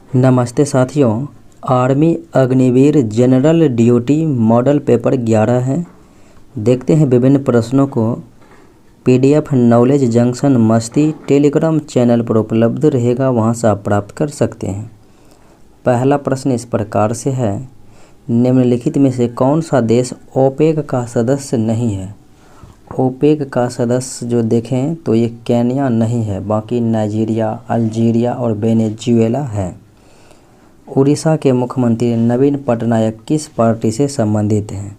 नमस्ते साथियों, army Agniveer general duty model paper 11 है। देखते हैं विभिन्न प्रश्नों को। पीडीएफ नॉलेज जंक्शन मस्ती टेलीग्राम चैनल पर उपलब्ध रहेगा, वहां से आप प्राप्त कर सकते हैं। पहला प्रश्न इस प्रकार से है, निम्नलिखित में से कौन सा देश ओपेक का सदस्य नहीं है। ओपेक का सदस्य जो देखें तो ये केन्या नहीं है, बाकी नाइजीरिया, अल्जीरिया और वेनेजुएला है। उड़ीसा के मुख्यमंत्री नवीन पटनायक किस पार्टी से संबंधित हैं।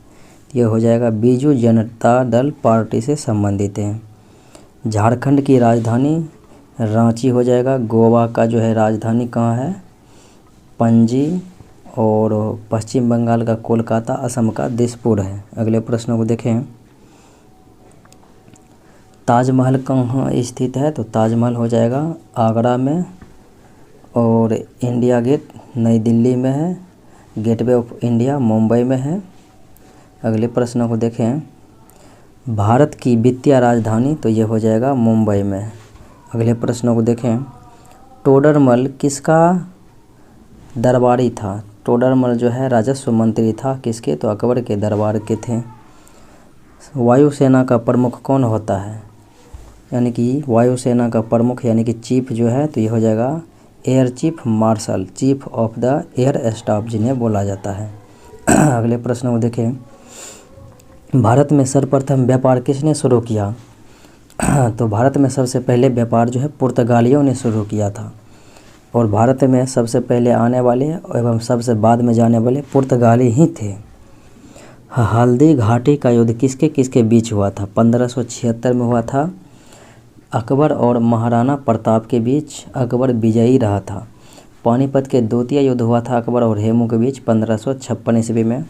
ये हो जाएगा बीजू जनता दल पार्टी से संबंधित हैं। झारखंड की राजधानी रांची हो जाएगा। गोवा का जो है राजधानी कहाँ है, पणजी। और पश्चिम बंगाल का कोलकाता, असम का दिसपुर है। अगले प्रश्न को देखें, ताजमहल कहाँ स्थित है, तो ताजमहल हो जाएगा आगरा में। और इंडिया गेट नई दिल्ली में है। गेटवे ऑफ इंडिया मुंबई में है। अगले प्रश्न को देखें, भारत की वित्तीय राजधानी, तो ये हो जाएगा मुंबई में। अगले प्रश्न को देखें, टोडरमल किसका दरबारी था। टोडरमल जो है राजस्व मंत्री था, किसके, तो अकबर के दरबार के थे। वायुसेना का प्रमुख कौन होता है, यानी कि वायुसेना का प्रमुख यानी कि चीफ जो है, तो ये हो जाएगा air chief marshal, chief of the air staff जिन्हें बोला जाता है। अगले प्रश्न को देखें, भारत में सर्वप्रथम व्यापार किसने शुरू किया। तो भारत में सबसे पहले व्यापार जो है पुर्तगालियों ने शुरू किया था। और भारत में सबसे पहले आने वाले एवं सबसे बाद में जाने वाले पुर्तगाली ही थे। हल्दी घाटी का युद्ध किसके किसके बीच हुआ था। 1576 में हुआ था, अकबर और महाराणा प्रताप के बीच। अकबर विजयी रहा था। पानीपत के द्वितीय युद्ध हुआ था अकबर और हेमू के बीच 1556 ईस्वी में।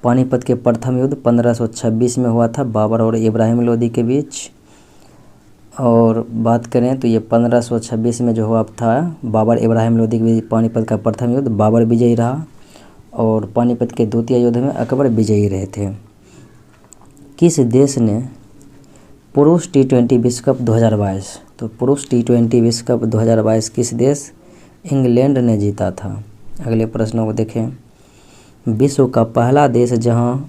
पानीपत के प्रथम युद्ध 1526 में हुआ था, बाबर और इब्राहिम लोदी के बीच। और बात करें तो ये 1526 में जो हुआ था बाबर इब्राहिम लोदी के बीच पानीपत का प्रथम युद्ध, बाबर विजयी रहा। और पानीपत के द्वितीय युद्ध में अकबर विजयी रहे थे। किस देश ने पुरुष T20 विश्व कप 2022, तो पुरुष T20 विश्व कप 2022 किस देश, इंग्लैंड ने जीता था। अगले प्रश्नों को देखें, विश्व का पहला देश जहां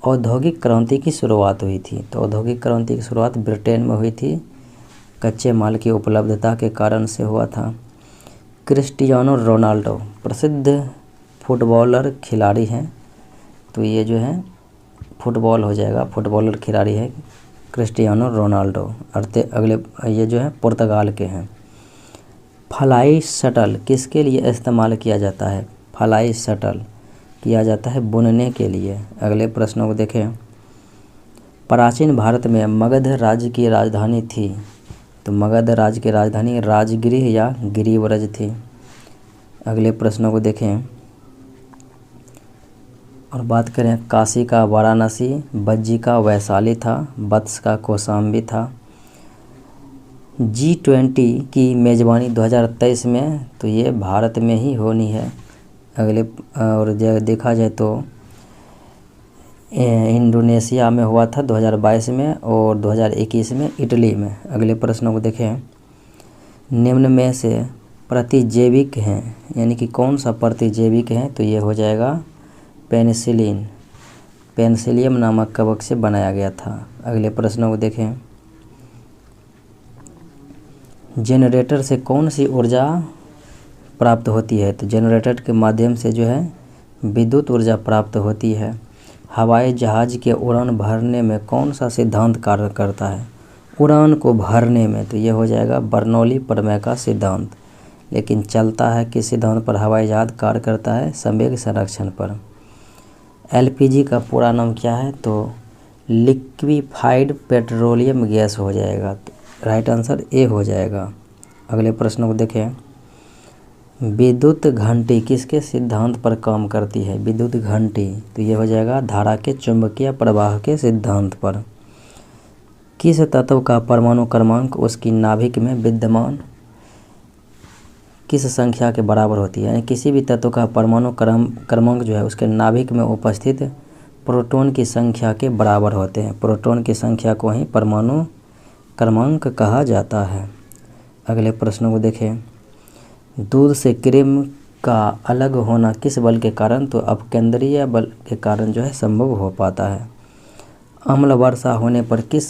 औद्योगिक क्रांति की शुरुआत हुई थी, तो औद्योगिक क्रांति की शुरुआत ब्रिटेन में हुई थी। कच्चे माल की उपलब्धता के कारण से हुआ था। क्रिस्टियानो रोनाल्डो प्रसिद्ध फुटबॉलर खिलाड़ी हैं, तो ये जो है फुटबॉल हो जाएगा, फुटबॉलर खिलाड़ी है क्रिस्टियानो रोनाल्डो। अगले ये जो है पुर्तगाल के हैं। फ्लाई शटल किसके लिए इस्तेमाल किया जाता है। फ्लाई शटल किया जाता है बुनने के लिए। अगले प्रश्नों को देखें, प्राचीन भारत में मगध राज्य की राजधानी थी, तो मगध राज्य की राजधानी राजगृह या गिरिव्रज थी। अगले प्रश्नों को देखें और बात करें, काशी का वाराणसी, बज्जी का वैशाली था, वत्स का कौशाम्बी था। G20 की मेज़बानी 2023 में, तो ये भारत में ही होनी है। अगले और देखा जाए तो इंडोनेशिया में हुआ था 2022 में और 2021 में इटली में। अगले प्रश्नों को देखें, निम्न में से प्रतिजैविक हैं, यानी कि कौन सा प्रतिजैविक है, तो ये हो जाएगा पेनिसिलिन, पेनिसिलियम नामक कवक से बनाया गया था। अगले प्रश्नों को देखें, जनरेटर से कौन सी ऊर्जा प्राप्त होती है, तो जनरेटर के माध्यम से जो है विद्युत ऊर्जा प्राप्त होती है। हवाई जहाज़ के उड़ान भरने में कौन सा सिद्धांत कार्य करता है, उड़ान को भरने में, तो ये हो जाएगा बर्नौली प्रमेय का सिद्धांत। लेकिन चलता है किस सिद्धांत पर हवाई जहाज़ कार्य करता है, संवेग संरक्षण पर। LPG का पूरा नाम क्या है, तो लिक्विफाइड पेट्रोलियम गैस हो जाएगा। तो राइट आंसर ए हो जाएगा। अगले प्रश्न को देखें, विद्युत घंटी किसके सिद्धांत पर काम करती है। विद्युत घंटी, तो ये हो जाएगा धारा के चुंबकीय प्रवाह के सिद्धांत पर। किस तत्व का परमाणु क्रमांक उसकी नाभिक में विद्यमान किस संख्या के बराबर होती है, यानी किसी भी तत्व का परमाणु क्रमांक जो है उसके नाभिक में उपस्थित प्रोटॉन की संख्या के बराबर होते हैं। प्रोटॉन की संख्या को ही परमाणु क्रमांक कहा जाता है। अगले प्रश्न को देखें, दूध से क्रीम का अलग होना किस बल के कारण? तो अपकेंद्रीय बल के कारण जो है संभव हो पाता है। अम्ल वर्षा होने पर किस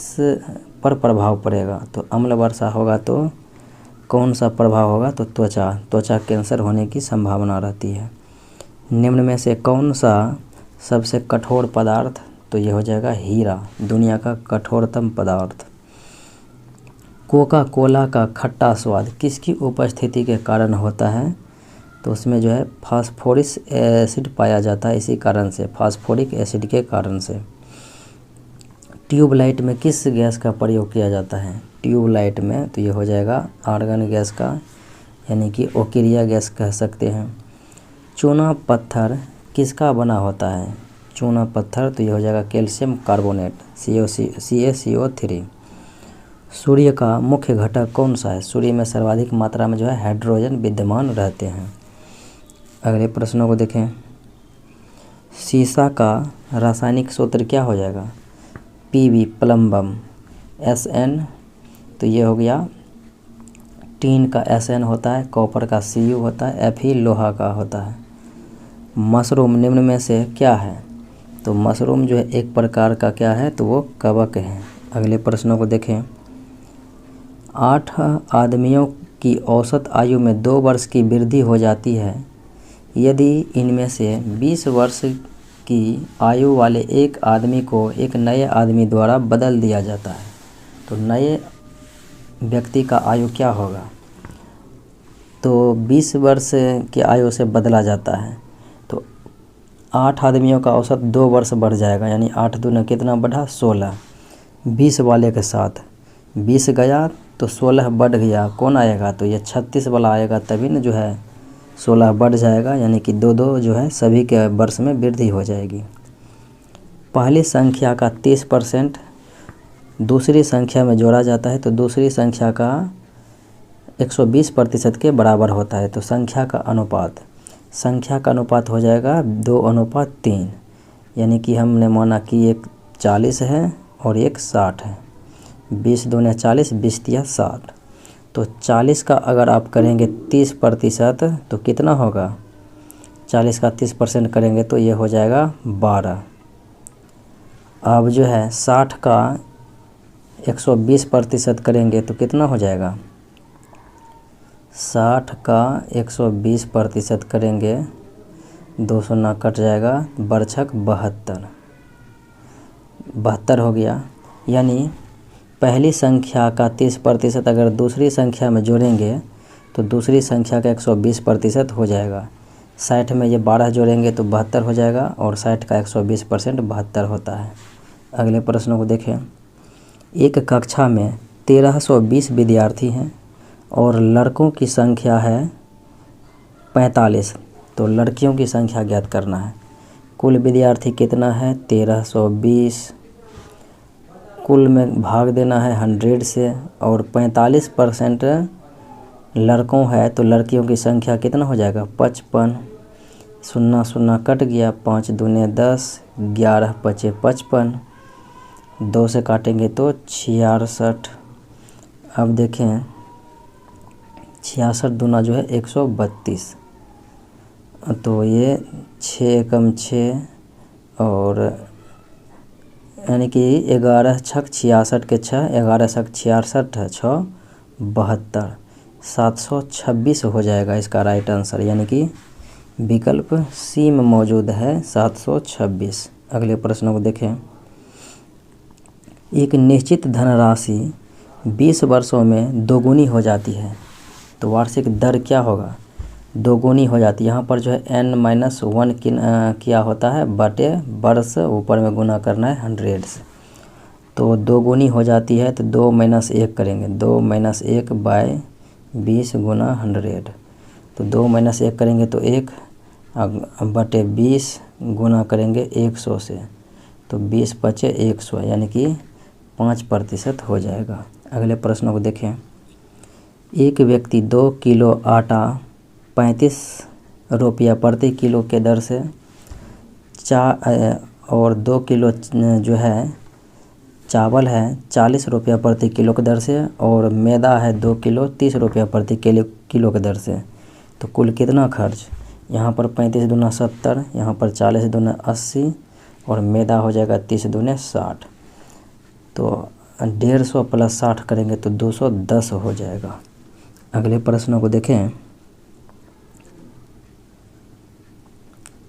पर प्रभाव पड़ेगा? तो अम्ल वर्षा होगा तो कौन सा प्रभाव होगा? तो त्वचा कैंसर होने की संभावना रहती है। निम्न में से कौन सा सबसे कठोर पदार्थ? तो ये हो जाएगा हीरा, दुनिया का कठोरतम पदार्थ। कोका कोला का खट्टा स्वाद किसकी उपस्थिति के कारण होता है? तो उसमें जो है फास्फोरिक एसिड पाया जाता है, इसी कारण से, फास्फोरिक एसिड के कारण से। ट्यूबलाइट में किस गैस का प्रयोग किया जाता है? ट्यूबलाइट में तो ये हो जाएगा आर्गन गैस का, यानी कि ओकिरिया गैस कह सकते हैं। चूना पत्थर किसका बना होता है? चूना पत्थर तो ये हो जाएगा कैल्शियम कार्बोनेट, CaCO3। सूर्य का मुख्य घटक कौन सा है? सूर्य में सर्वाधिक मात्रा में जो है हाइड्रोजन विद्यमान रहते हैं। अगले प्रश्नों को देखें। सीसा का रासायनिक सूत्र क्या हो जाएगा? Pb प्लम्बम, Sn तो ये हो गया, टीन का Sn होता है, कॉपर का Cu होता है, Fe लोहा का होता है। मशरूम निम्न में से क्या है? तो मशरूम जो है एक प्रकार का क्या है? तो वो कवक है। अगले प्रश्नों को देखें। 8 आदमियों की औसत आयु में 2 वर्ष की वृद्धि हो जाती है यदि इनमें से 20 वर्ष की आयु वाले एक आदमी को एक नए आदमी द्वारा बदल दिया जाता है। तो नए व्यक्ति का आयु क्या होगा? तो 20 वर्ष की आयु से बदला जाता है तो 8 आदमियों का औसत 2 वर्ष बढ़ जाएगा, यानी 8 दूना कितना बढ़ा? 16। 20 वाले के साथ 20 गया तो 16 बढ़ गया, कौन आएगा? तो ये 36 वाला आएगा, तभी न जो है 16 बढ़ जाएगा, यानी कि 2 जो है सभी के वर्ष में वृद्धि हो जाएगी। पहली संख्या का 30% दूसरी संख्या में जोड़ा जाता है तो दूसरी संख्या का 120% के बराबर होता है। तो संख्या का अनुपात हो जाएगा 2:3, यानी कि हमने माना कि एक 40 है और एक 60 है। 20 दूने 40, 20 तिया 60। तो 40 का अगर आप करेंगे 30% तो कितना होगा? 40 का 30% करेंगे तो ये हो जाएगा 12। अब जो है 60 का 120% करेंगे तो कितना हो जाएगा? 60 का 120% करेंगे, 2 शून्य कट जाएगा, बरछक 72 हो गया। यानी पहली संख्या का 30% अगर दूसरी संख्या में जोड़ेंगे तो दूसरी संख्या का 120% हो जाएगा। 60 में ये 12 जोड़ेंगे तो 72 हो जाएगा और 60 का 120% 72 होता है। अगले प्रश्नों को देखें। एक कक्षा में 1320 विद्यार्थी हैं और लड़कों की संख्या है 45, तो लड़कियों की संख्या ज्ञात करना है। कुल विद्यार्थी कितना है? 1320, कुल में भाग देना है 100 से, और 45% लड़कों है तो लड़कियों की संख्या कितना हो जाएगा? 55। 0 कट गया, 5 दूने 10, 11 बचे 55, 2 से काटेंगे तो 66। अब देखें 66 दूना जो है 132, तो ये 6 कम 6 और यानी कि 11 छक 66 के 6, 11 छक 66 6 72, 726 हो जाएगा इसका राइट आंसर, यानी कि विकल्प सी में मौजूद है 726। अगले प्रश्नों को देखें। एक निश्चित धनराशि 20 वर्षों में दोगुनी हो जाती है तो वार्षिक दर क्या होगा? दोगुनी हो जाती है। यहाँ पर जो है n-1 क्या होता है? बटे वर्ष, ऊपर में गुना करना है 100 से। तो दोगुनी हो जाती है तो 2 - 1 करेंगे, 2 - 1 बाय 20 गुना 100, तो 2 - 1 करेंगे तो 1 बटे 20 गुना करेंगे 100 से, तो 20 बचे 100, यानी कि 5% हो जाएगा। अगले प्रश्नों को देखें। एक व्यक्ति 2 किलो आटा 35 रुपया प्रति किलो के दर से और 2 किलो जो है चावल है 40 रुपया प्रति किलो के दर से, और मैदा है 2 किलो 30 रुपया प्रति किलो के दर से तो कुल कितना खर्च, यहाँ पर 35 दूना 70, यहाँ पर 40 दूना 80 और मैदा हो जाएगा 30 दूने 60। तो 150 प्लस 60 करेंगे तो 210 हो जाएगा। अगले प्रश्नों को देखें।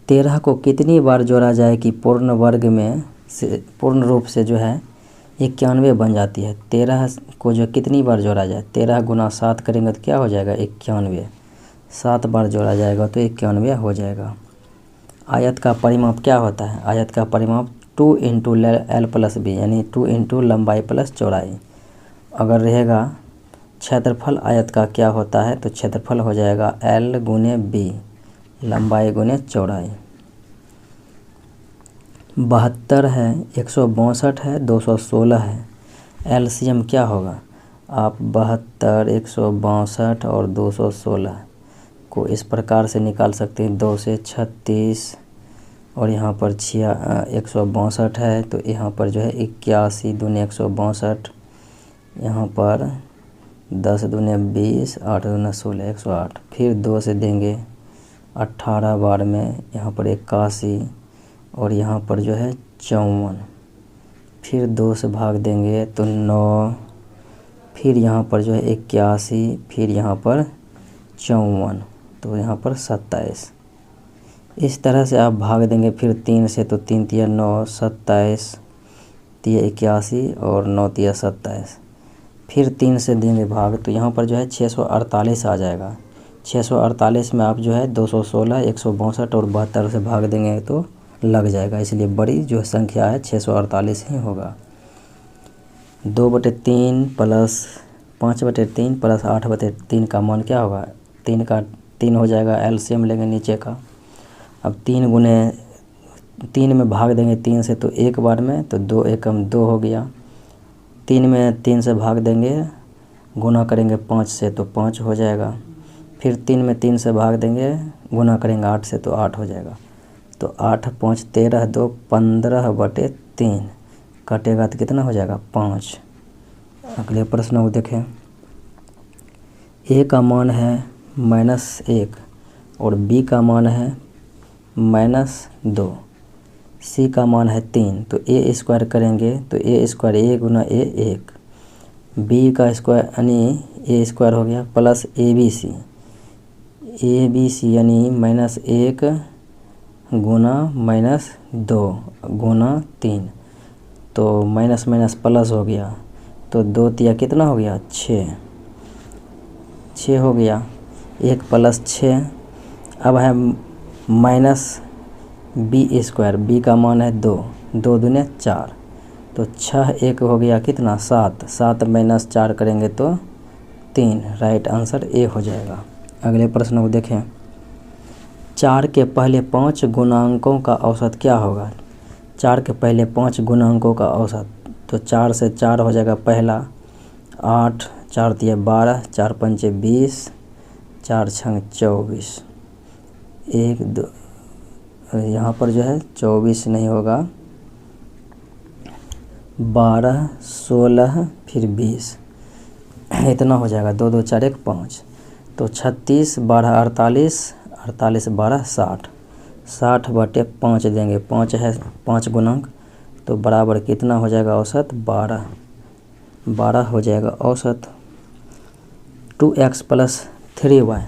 13 को कितनी बार जोड़ा जाए कि पूर्ण वर्ग में से पूर्ण रूप से जो है 91 बन जाती है। 13 को जो कितनी बार जोड़ा जाए, 13 गुना 7 करेंगे तो क्या हो जाएगा 91। 7 बार जोड़ा जाएगा तो 91 हो जाएगा। आयत का परिमाप क्या होता है, आयत का परिमाप 2 इंटू एल प्लस बी, यानी 2 इंटू लंबाई प्लस चौड़ाई। अगर रहेगा क्षेत्रफल आयत का क्या होता है, तो क्षेत्रफल हो जाएगा एल गुने बी, लंबाई गुने चौड़ाई। 72 है, 162 है, 216 है। एलसीएम क्या होगा, आप 72, 162 और 216 को इस प्रकार से निकाल सकते हैं। 2 से 36 और यहाँ पर 162 है, तो यहाँ पर जो है 81 दूने 162, यहाँ पर 10 दूने 20, 8 दूने 16, 108। फिर 2 से देंगे 18 बार में, यहाँ पर 81 और यहाँ पर जो है 54। फिर 2 से भाग देंगे तो 9, फिर यहाँ पर जो है 81, फिर यहाँ पर 54, तो यहाँ पर 27। इस तरह से आप भाग देंगे। फिर 3 से, तो 3 तिया 9, 27 तिया 81 और 9 तिया 27। फिर 3 से देंगे भाग, तो यहाँ पर जो है 648 आ जाएगा। 648 में आप जो है 216, 162 और 72 से भाग देंगे तो लग जाएगा, इसलिए बड़ी जो संख्या है 648 ही होगा। 2/3 प्लस 5/3 प्लस 8/3 का मान क्या होगा, 3 हो जाएगा। एलसीएम लेंगे नीचे का। अब 3 गुने 3 में भाग देंगे 3 से, तो एक बार में, तो 2 एकम 2 हो गया। 3 में 3 से भाग देंगे, गुना करेंगे 5 से तो 5 हो जाएगा। फिर 3 में 3 से भाग देंगे, गुना करेंगे 8 से तो 8 हो जाएगा। तो 8 5 13 2 15/3 कटेगा तो कितना हो जाएगा 5। अगले प्रश्न को देखें। ए का मान है -1 और बी का मान है -2, सी का मान है 3, तो ए स्क्वायर करेंगे तो ए स्क्वायर ए गुना ए 1, बी का स्क्वायर यानी ए स्क्वायर हो गया प्लस ए बी सी यानी -1 गुना -2 गुना 3, तो माइनस माइनस प्लस हो गया, तो 2 तिया कितना हो गया 6 हो गया। 1 प्लस 6। अब है माइनस बी स्क्वायर, बी का मान है 2, 2 दूने 4, तो 6 1 हो गया कितना 7, 7 माइनस 4 करेंगे तो 3, राइट आंसर ए हो जाएगा। अगले प्रश्न को देखें। 4 के पहले 5 गुणांकों का औसत क्या होगा, 4 के पहले 5 गुणांकों का औसत, तो 4 से 4 हो जाएगा पहला 8, 4 तिया 12, 4 पंचे 20, 4 छंग 24, 1 2, यहाँ पर जो है 24 नहीं होगा, 12 16 फिर 20, इतना हो जाएगा। 2 2 4 1 5, तो 36 12 48, 48 12 60, 60/5 देंगे। 5 है 5 गुणांक, तो बराबर कितना हो जाएगा औसत 12 हो जाएगा औसत। 2x + 3y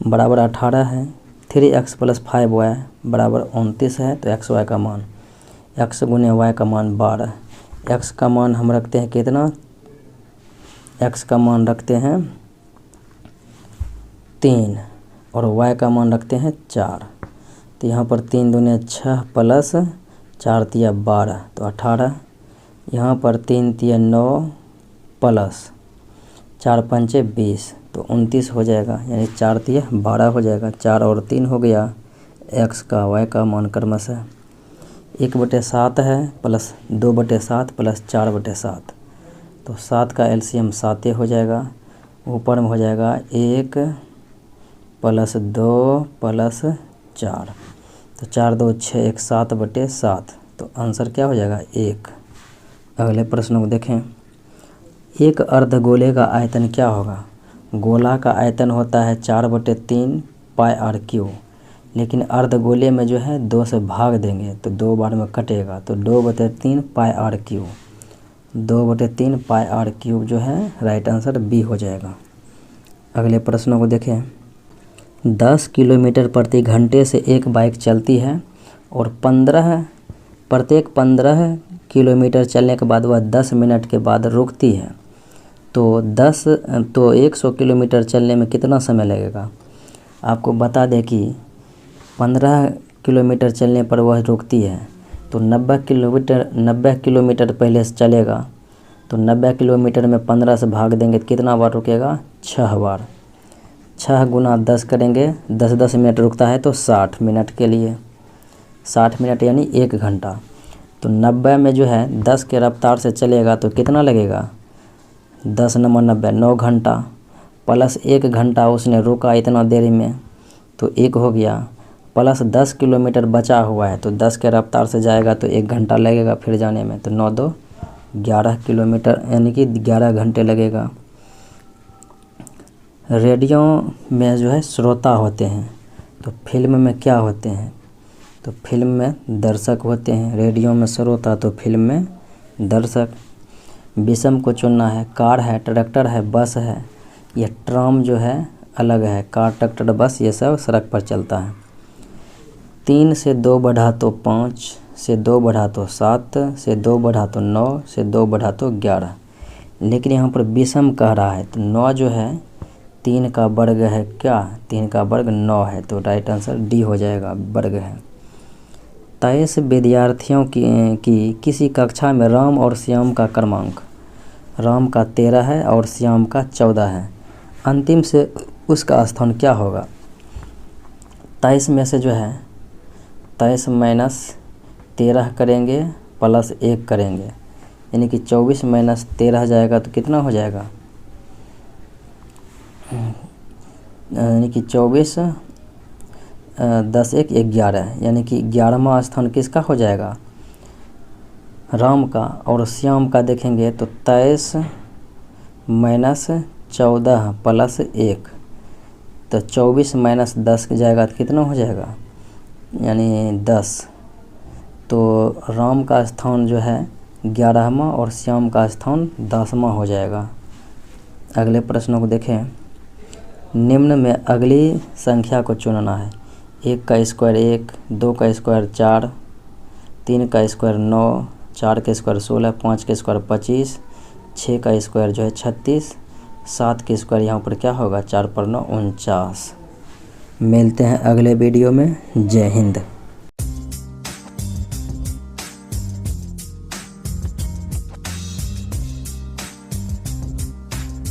बराबर 18 है। 3x + 5y बराबर 29 है। तो xy का मान, x गुने y का मान 12, x का मान हम रखते हैं कितना, x का मान रखते हैं 3 और y का मान रखते हैं 4, तो यहाँ पर 3 दूने 6 प्लस 4 तिया 12, तो 18, यहाँ पर 3 तिया 9 प्लस 4 पंचे 20, तो 29 हो जाएगा, यानी 4 तिया 12 हो जाएगा। 4 और 3 हो गया, x का y का मान क्रमशः 1/7 है प्लस 2/7 प्लस 4/7, तो 7 का एलसीएम 7 हो जाएगा। ऊपर में हो जाएगा 1 + 2 + 4, तो 4 2 6 1 7/7, तो आंसर क्या हो जाएगा 1। अगले प्रश्न को देखें। एक अर्धगोले का आयतन क्या होगा, गोला का आयतन होता है 4/3 पाई आर क्यू, लेकिन अर्धगोले में जो है 2 से भाग देंगे तो 2 बार में कटेगा, तो 2/3 pi r cube, 2/3 pi r cube जो है राइट आंसर बी हो जाएगा। अगले प्रश्नों को देखें। 10 किलोमीटर प्रति घंटे से एक बाइक चलती है और प्रत्येक 15 किलोमीटर चलने के बाद वह 10 मिनट के बाद रुकती है, तो 100 किलोमीटर चलने में कितना समय लगेगा। आपको बता दें कि 15 किलोमीटर चलने पर वह रुकती है, तो 90 किलोमीटर पहले से चलेगा, तो 90 किलोमीटर में 15 से भाग देंगे तो कितना बार रुकेगा, 6 बार। 6 गुना 10 करेंगे, 10 मिनट रुकता है तो 60 मिनट के लिए, 60 मिनट यानी 1 घंटा। तो 90 में जो है 10 के रफ्तार से चलेगा तो कितना लगेगा, 10 × 90 9 घंटा, प्लस 1 घंटा उसने रुका इतना देरी में तो 1 हो गया, प्लस 10 किलोमीटर बचा हुआ है तो 10 के रफ्तार से जाएगा तो 1 घंटा लगेगा फिर जाने में, तो 9 × 2 11 किलोमीटर यानी कि 11 घंटे लगेगा। रेडियो में जो है श्रोता होते हैं, तो फिल्म में क्या होते हैं, तो फिल्म में दर्शक होते हैं। रेडियो में श्रोता तो फिल्म में दर्शक। विषम को चुनना है, कार है, ट्रैक्टर है, बस है, यह ट्राम जो है अलग है, कार ट्रैक्टर बस ये सब सड़क पर चलता है। 3 से 2 बढ़ा तो 5, से 2 बढ़ा तो 7, से 2 बढ़ा तो 9, से 2 बढ़ा तो 11, लेकिन यहाँ पर विषम कह रहा है तो 9 जो है 3 का वर्ग है, क्या 3 का वर्ग 9 है, तो राइट आंसर डी हो जाएगा, वर्ग है। 23 विद्यार्थियों की किसी कक्षा में राम और श्याम का क्रमांक, राम का 13 है और श्याम का 14 है, अंतिम से उसका स्थान क्या होगा। 23 में से जो है 23 - 13 करेंगे प्लस 1 करेंगे, यानी कि 24 - 13 जाएगा तो कितना हो जाएगा, यानी कि 24 10 1 11, यानी कि 11वां स्थान किसका हो जाएगा, राम का। और श्याम का देखेंगे तो 23 - 14 प्लस 1, तो 24 - 10 जाएगा तो कितना हो जाएगा, यानी 10, तो राम का स्थान जो है 11वां और श्याम का स्थान 10वां हो जाएगा। अगले प्रश्नों को देखें। निम्न में अगली संख्या को चुनना है। 1 का स्क्वायर 1, 2 का स्क्वायर 4, 3 का स्क्वायर 9, 4 का स्क्वायर 16, 5 का स्क्वायर 25, 6 का स्क्वायर जो है 36, 7 का स्क्वायर यहाँ पर क्या होगा, 4 × 9 = 49। मिलते हैं अगले वीडियो में। जय हिंद।